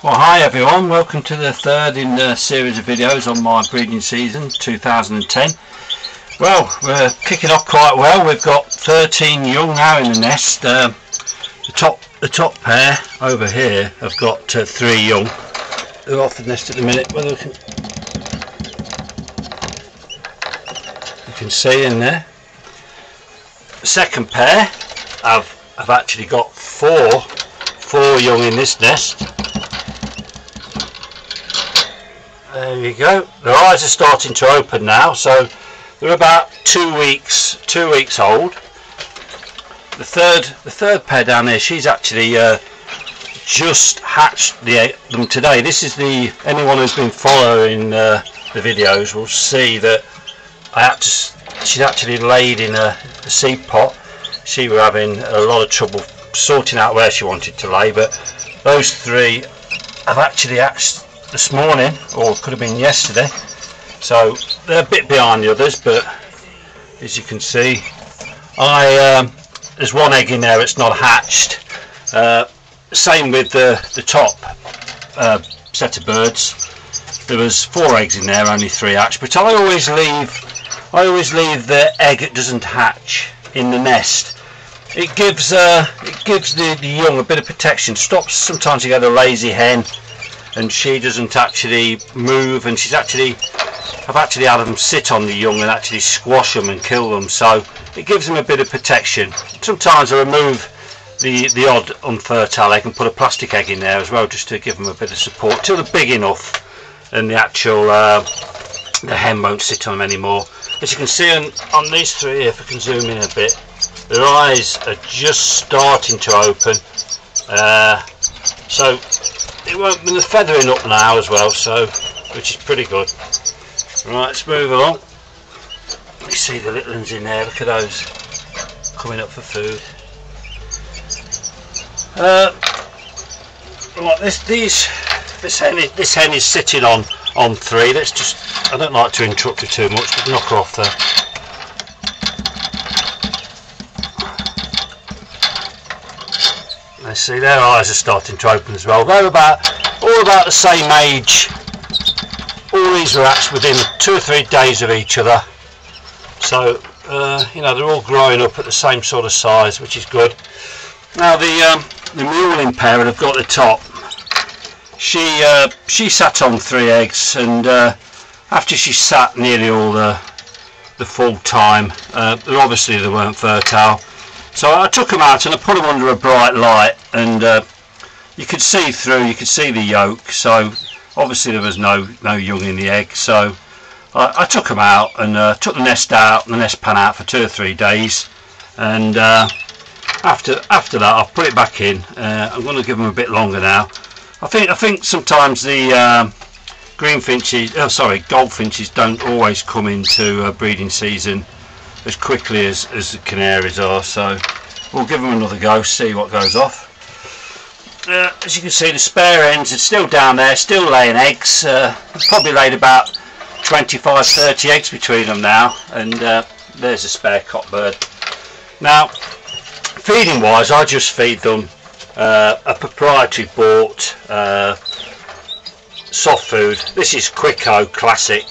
Well, hi everyone, welcome to the third in a series of videos on my breeding season 2010. Well, we're kicking off quite well. We've got 13 young now in the nest. The top pair over here have got 3 young. They're off the nest at the minute. Whether you can see in there. The second pair have actually got four young in this nest. There you go. Their eyes are starting to open now, so they're about 2 weeks old. The third pair down there, she's actually just hatched them today. This is anyone who's been following the videos will see that she's actually laid in a seed pot. She was having a lot of trouble sorting out where she wanted to lay, but those 3 have actually hatched this morning, or it could have been yesterday, so they're a bit behind the others, but as you can see, there's 1 egg in there that's not hatched. Same with the top set of birds. There was 4 eggs in there, only 3 hatched, but I always leave the egg that doesn't hatch in the nest. It gives the young a bit of protection. Stops sometimes you get a lazy hen and she doesn't actually move, and I've actually had them sit on the young and actually squash them and kill them, so it gives them a bit of protection. Sometimes I remove the odd unfertile egg and put a plastic egg in there as well, just to give them a bit of support till they're big enough and the actual the hen won't sit on them anymore. As you can see on these 3 here, if I can zoom in a bit, their eyes are just starting to open, so it won't be the feathering up now as well, so which is pretty good. Right, let's move along. You see the little ones in there. Look at those coming up for food. Right, this hen is sitting on 3. Let's just, I don't like to interrupt her too much, but knock her off there. Let's see, their eyes are starting to open as well. They're all about the same age. All these were hatched within 2 or 3 days of each other, so you know, they're all growing up at the same sort of size, which is good. Now the mulling pair that I've got at the top, she sat on 3 eggs, and after she sat nearly all the full time, they weren't fertile. So I took them out and I put them under a bright light, and you could see through. You could see the yolk. So obviously there was no young in the egg. So I took them out and took the nest pan out for 2 or 3 days, and after that I've put it back in. I'm going to give them a bit longer now. I think sometimes the goldfinches don't always come into breeding season as quickly as the canaries are, so we'll give them another go, see what goes off. As you can see, the spare hens are still down there, still laying eggs. Probably laid about 25-30 eggs between them now, and there's a spare cock bird. Now, feeding wise, I just feed them a proprietary bought soft food. This is Quicko Classic.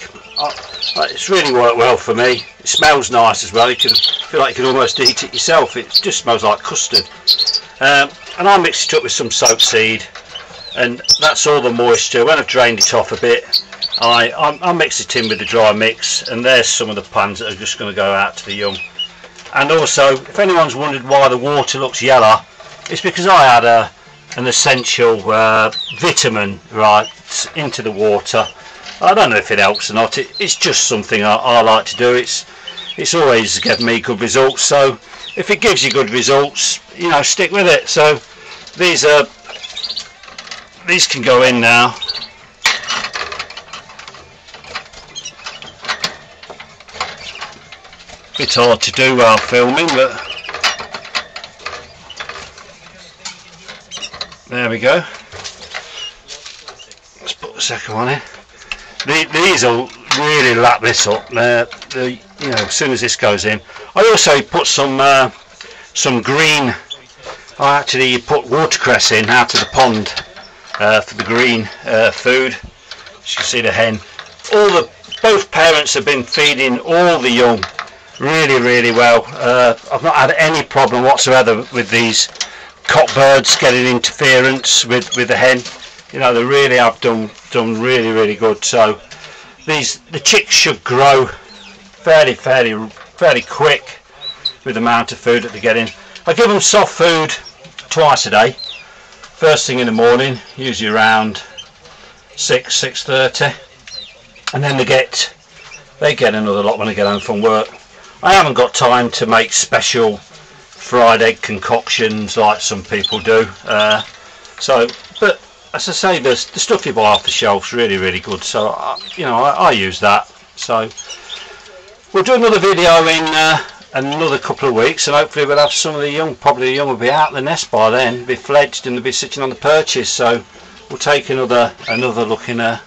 It's really worked well for me. It smells nice as well. You can feel like you can almost eat it yourself. It just smells like custard. And I mix it up with some soap seed, and that's all the moisture. When I've drained it off a bit, I mix it in with the dry mix, and there's some of the plants that are just going to go out to the young. And also, if anyone's wondered why the water looks yellow, it's because I had an essential vitamin right into the water. I don't know if it helps or not. It's just something I like to do. It's always given me good results. So if it gives you good results, you know, stick with it. So these can go in now. Bit hard to do while filming, but there we go. Let's put the second one in. These will really lap this up. You know, as soon as this goes in, I also put some green. I actually put watercress in out of the pond for the green food. As you can see, the hen, both parents have been feeding all the young really well. I've not had any problem whatsoever with these cockbirds getting interference with the hen. You know, they really have done really good. So the chicks should grow fairly quick with the amount of food that they're getting. I give them soft food twice a day. First thing in the morning, usually around 6:30, and then they get another lot when I get home from work. I haven't got time to make special fried egg concoctions like some people do. But as I say, the stuff you buy off the shelf's really good. So you know, I use that. So we'll do another video in another couple of weeks, and hopefully we'll have some of the young. Probably the young will be out of the nest by then, be fledged, and they'll be sitting on the perches. So we'll take another look in a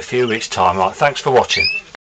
few weeks' time. Right, thanks for watching.